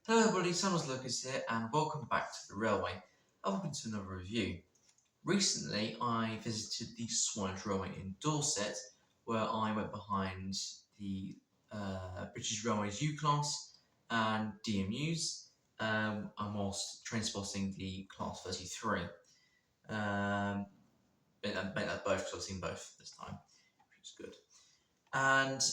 Hello everybody, Samuel's Lucas here and welcome back to the railway and welcome to another review. Recently I visited the Swanage Railway in Dorset where I went behind the British Railways U-Class and DMUs and whilst train spotting the Class 33. Make that both because I've seen both this time, which is good. And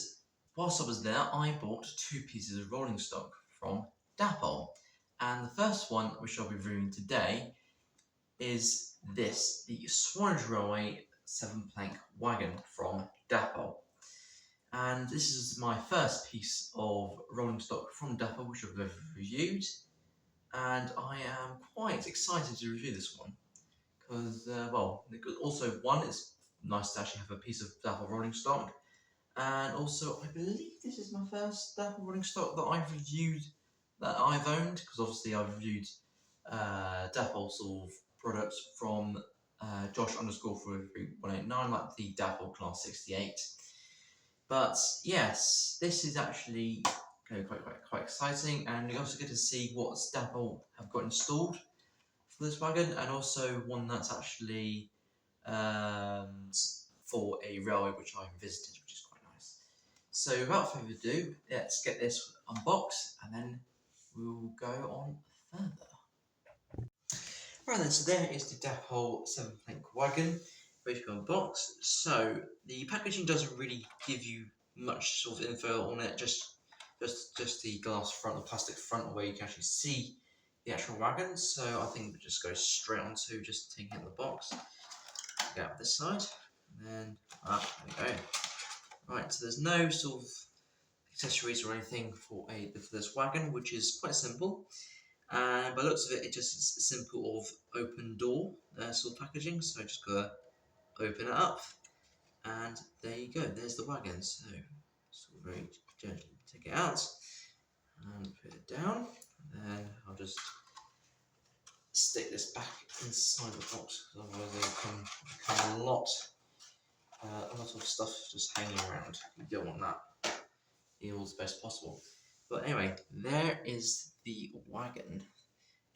whilst I was there I bought 2 pieces of rolling stock from Dapol. And the first one, which I'll be reviewing today, is this, the Swanage Railway 7-plank wagon from Dapol. And this is my first piece of rolling stock from Dapol, which I've ever reviewed. And I am quite excited to review this one. Because, also one, it's nice to actually have a piece of Dapol rolling stock. And also, I believe this is my first Dapol rolling stock that I've reviewed, that I've owned, because obviously I've reviewed Dapol sort of products from Josh_43189, like the Dapol Class 68. But yes, this is actually quite exciting, and you also get to see what Dapol have got installed for this wagon, and also one that's actually for a railway which I've visited, which is quite nice. So without further ado, let's get this unboxed and then we'll go on further. Right then, so there is the Dapol 7-plank wagon, ready to go unboxed. So the packaging doesn't really give you much sort of info on it, just the glass front, the plastic front, where you can actually see the actual wagon. So I think we'll just go straight on to just taking it in the box. Get out this side, and then there we go. Right, so there's no sort of accessories or anything for this wagon, which is quite simple. And by the looks of it, it just is a simple of open door sort of packaging. So I just gotta open it up, and there you go. There's the wagon. So sort of very gently take it out and put it down. And then I'll just stick this back inside the box, because otherwise it'll become a lot of stuff just hanging around. You don't want that. All the best possible. But anyway, there is the wagon.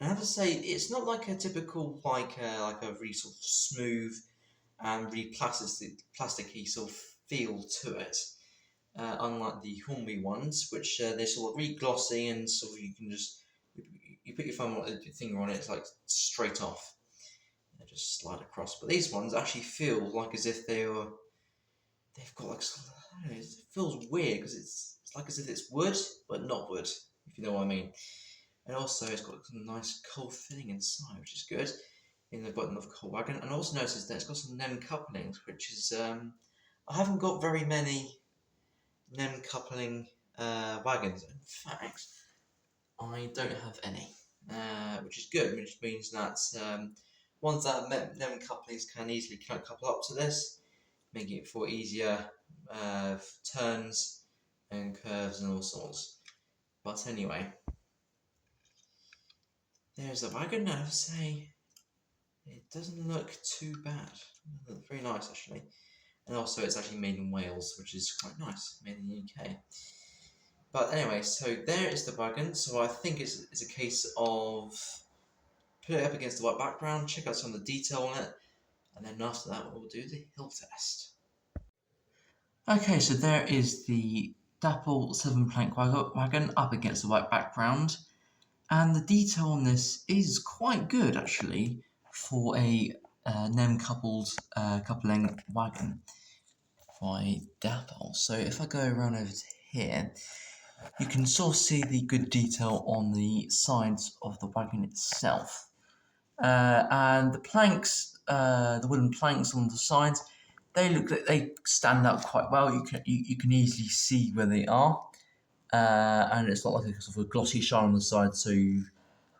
And I have to say, it's not like a typical like a really sort of smooth and really plasticky sort of feel to it. Unlike the Hornby ones, which they're sort of really glossy and sort of you can just you put your finger on it, it's like straight off. They just slide across. But these ones actually feel like as if they've got like I don't know, it feels weird because it's like as if it's wood but not wood, if you know what I mean. And also it's got some nice coal filling inside, which is good, in the bottom of the coal wagon. And also notice that it's got some NEM couplings, which is I haven't got very many NEM coupling wagons. In fact, I don't have any, which is good, which means that ones that have NEM couplings can easily couple up to this, making it for easier turns and curves and all sorts. But anyway, there's the wagon. I have to say, it doesn't look too bad. It looks very nice actually. And also it's actually made in Wales, which is quite nice, made in the UK. But anyway, so there is the wagon. So I think it's a case of put it up against the white background, check out some of the detail on it, and then after that we'll do the hill test. Okay, so there is the Dapol 7-plank wagon up against the white background, and the detail on this is quite good actually for a NEM coupling wagon by Dapol. So if I go around over to here, you can sort of see the good detail on the sides of the wagon itself. And the planks, the wooden planks on the sides, they look like they stand out quite well. You can easily see where they are, and it's not like a sort of a glossy shine on the side, so you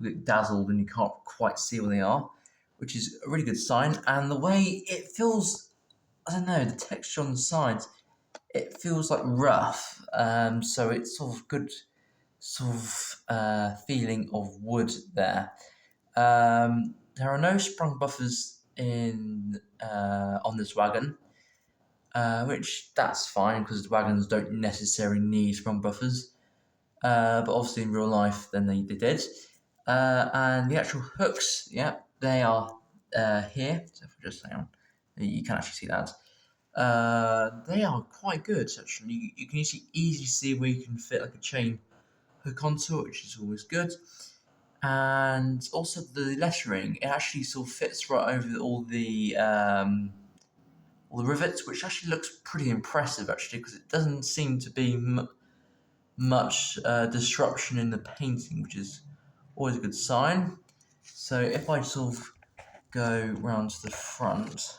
get dazzled and you can't quite see where they are, which is a really good sign. And the way it feels, I don't know, the texture on the sides, it feels like rough, so it's sort of good sort of feeling of wood there. There are no sprung buffers in on this wagon, which that's fine because wagons don't necessarily need sprung buffers. but obviously in real life, then they did. And the actual hooks, yeah, they are here. So if I just hang on, you can actually see that. They are quite good, actually. You can easily see where you can fit like a chain hook onto it, which is always good. And also the lettering, it actually sort of fits right over all the rivets, which actually looks pretty impressive, actually, because it doesn't seem to be much disruption in the painting, which is always a good sign. So if I sort of go round to the front,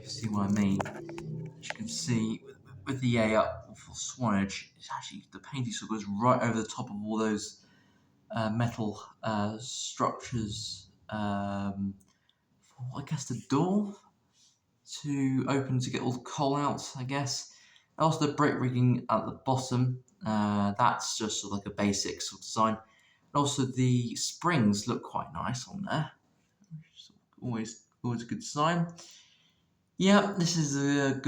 you see what I mean. As you can see, with the A up for Swanage, it's actually the painting sort of goes right over the top of all those metal structures. For, I guess, the door to open to get all the coal out, I guess. And also the brake rigging at the bottom. That's just sort of like a basic sort of design. And also the springs look quite nice on there. Always a good sign. Yeah, this is a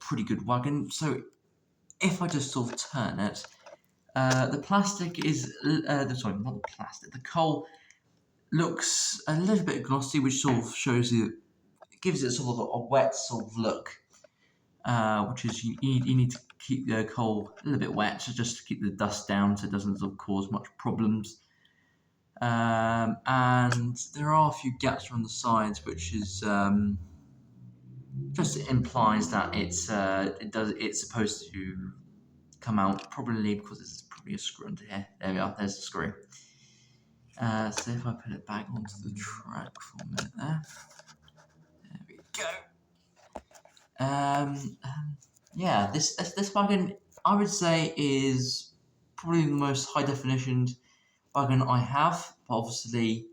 pretty good wagon. So if I just sort of turn it, the plastic is sorry, not the plastic. The coal looks a little bit glossy, which sort of shows you, it gives it sort of a wet sort of look, which is you need to keep the coal a little bit wet, so just to keep the dust down, so it doesn't sort of cause much problems. And there are a few gaps around the sides, which is just implies that it's supposed to come out, probably because there's probably a screw under here. There we are. There's the screw. So if I put it back onto the track for a minute there we go. Yeah, this wagon, I would say, is probably the most high definition wagon I have. But obviously,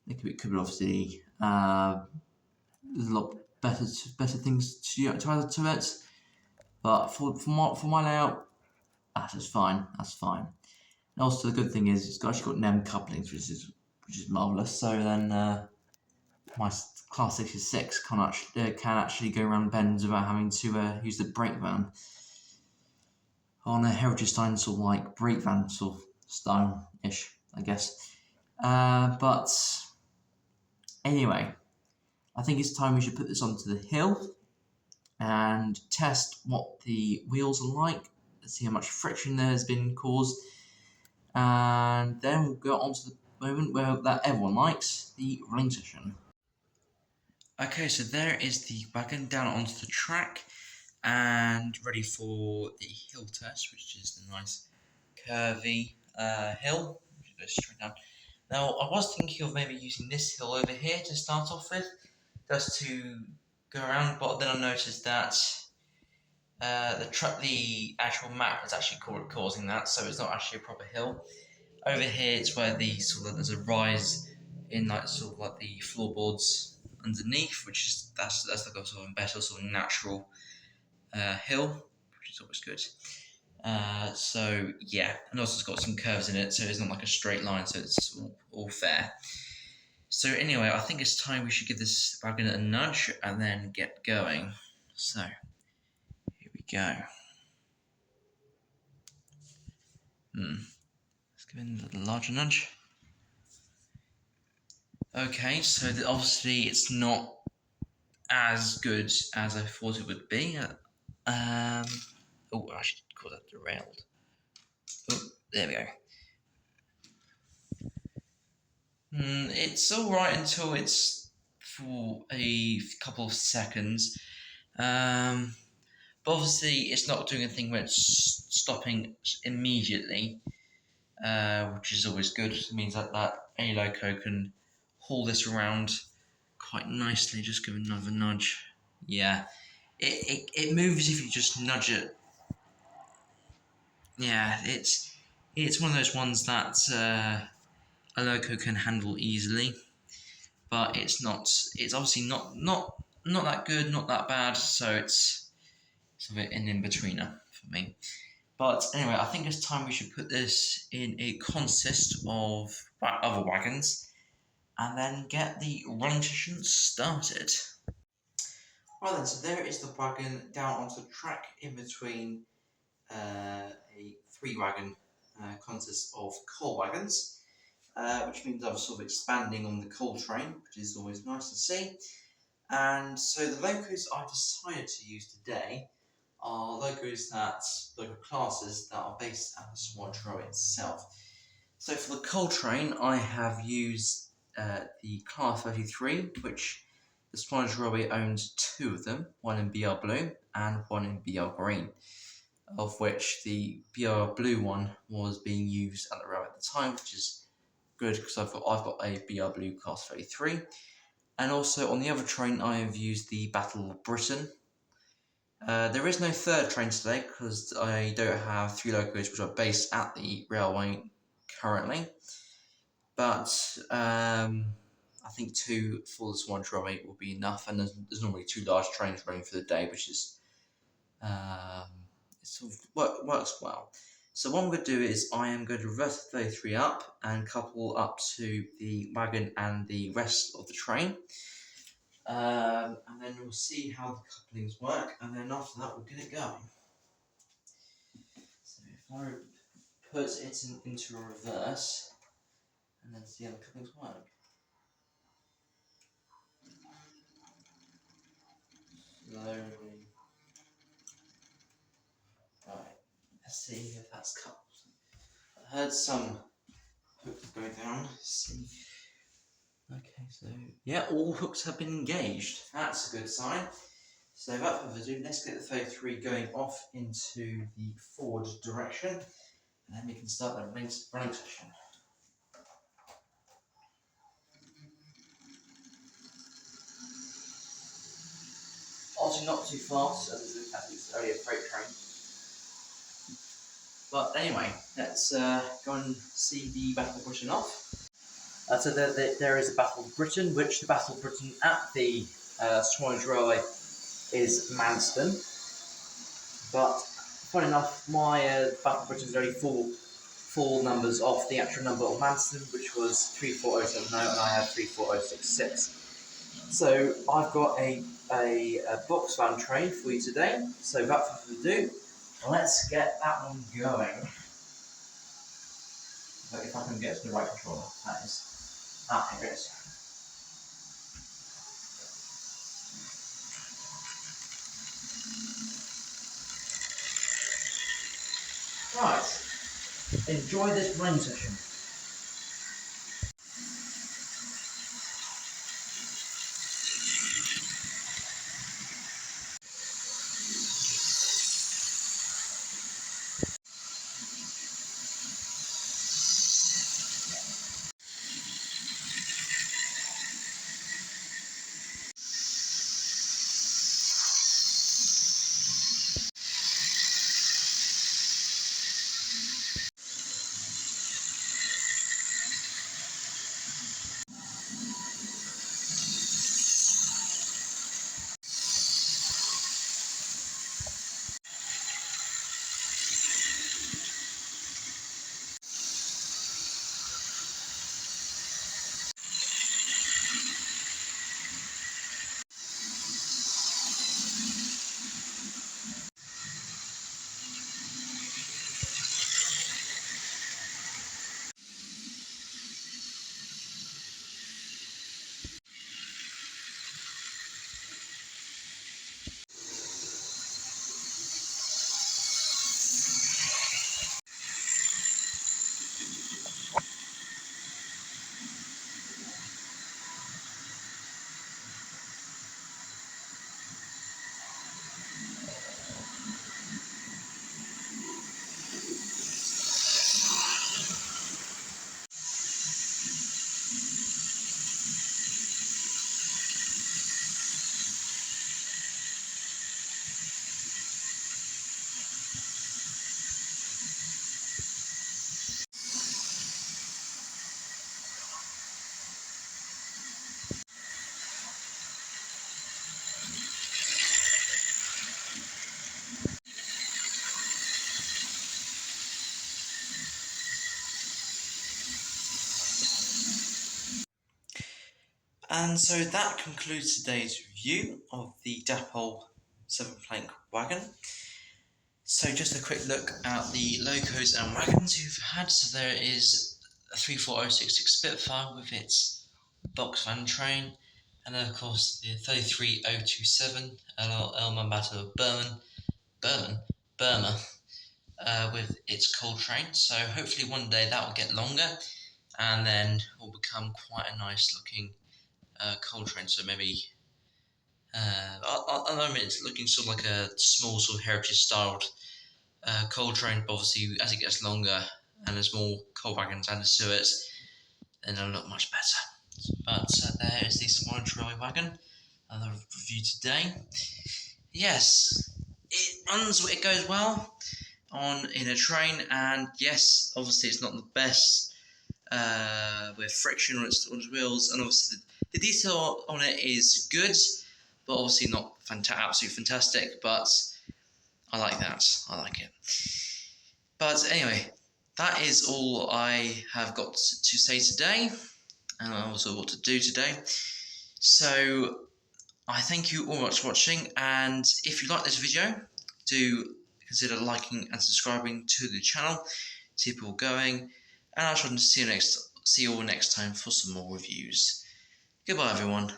it could be obviously there's a lot better things to add to it. But for my layout, that is fine. That's fine. And also the good thing is it's actually got NEM couplings, which is marvelous. So then my Class 66 can actually go around bends without having to use the brake van on a heritage style sort of like brake van sort of style-ish, I guess. But anyway, I think it's time we should put this onto the hill and test what the wheels are like. Let's see how much friction there has been caused. And then we'll go on to the moment that everyone likes, the running session. Okay, so there is the wagon down onto the track and ready for the hill test, which is the nice curvy hill, which goes straight down. Now, I was thinking of maybe using this hill over here to start off with, just to go around, but then I noticed that the actual map is actually causing that, so it's not actually a proper hill. Over here, it's where there's a rise in sort of like the floorboards underneath, which is that's like a sort of better sort of natural hill, which is always good. So yeah, and also it's got some curves in it, so it's not like a straight line, so it's all fair. So anyway, I think it's time we should give this wagon a nudge and then get going. So here we go. Let's give it a little larger nudge. Okay, so obviously it's not as good as I thought it would be. I should call that derailed. Oh, there we go. It's alright until it's for a couple of seconds. But obviously it's not doing a thing where it's stopping immediately, which is always good. It means that A loco can haul this around quite nicely. Just give it another nudge. Yeah, it moves if you just nudge it. Yeah, it's one of those ones that a loco can handle easily, but it's obviously not that good, not that bad. So it's sort of an in-betweener for me. But anyway, I think it's time we should put this in a consist of other wagons and then get the running session started. Right then, so there is the wagon down onto the track in between a 3 wagon consists of coal wagons, which means I'm sort of expanding on the coal train, which is always nice to see. And so the logos I decided to use today are logo classes that are based at the Swanage Railway itself. So for the coal train, I have used the Class 33, which the Swanage Railway owns 2 of them, one in BR blue and one in BR green, of which the BR blue one was being used at the railway at the time, which is good because I've got a BR blue Class 33. And also on the other train, I have used the Battle of Britain. There is no third train today because I don't have 3 locos which are based at the railway currently. But I think 2 for the Swanage Railway will be enough, and there's normally 2 large trains running for the day, which is it sort of works well. So what I'm going to do is I am going to reverse the 33 up and couple up to the wagon and the rest of the train. And then we'll see how the couplings work, and then after that we'll get it going. So if I put it into reverse, and then see how the couplings work. Slowly. Right, let's see if that's coupled. I heard some hooks go down. Let's see. Okay, so yeah, all hooks have been engaged. That's a good sign. So without further ado, let's get the 33 going off into the forward direction, and then we can start the running session. Obviously not too fast, as it's only a freight train. But anyway, let's go and see the Battle of Britain off. So there is a Battle of Britain, which the Battle of Britain at the Swanage Railway is Manston. But funny enough, my Battle of Britain is only four numbers off the actual number of Manston, which was 34070, and I had 34066. So I've got a box van train for you today. So without further ado, let's get that one going. But if I can get to the right controller, that is. Here it is. Right. Enjoy this running session. And so that concludes today's review of the Dapol 7-plank wagon. So just a quick look at the locos and wagons you've had. So there is a 34066 Spitfire with its box van train, and then of course the 33027 LL Mambata of Burma, with its coal train. So hopefully one day that will get longer, and then will become quite a nice looking coal train. So maybe at the moment it's looking sort of like a small sort of heritage styled coal train, but obviously as it gets longer and there's more coal wagons added to it, then it'll look much better. But there is the Swanage Railway wagon, another review today. Yes, it runs, it goes well in a train, and yes, obviously it's not the best with friction on its wheels, and obviously the detail on it is good, but obviously not absolutely fantastic, but I like that. I like it. But anyway, that is all I have got to say today, and also what to do today. So I thank you all much for watching, and if you like this video, do consider liking and subscribing to the channel to keep it all going, and I shall see you all next time for some more reviews. Goodbye everyone.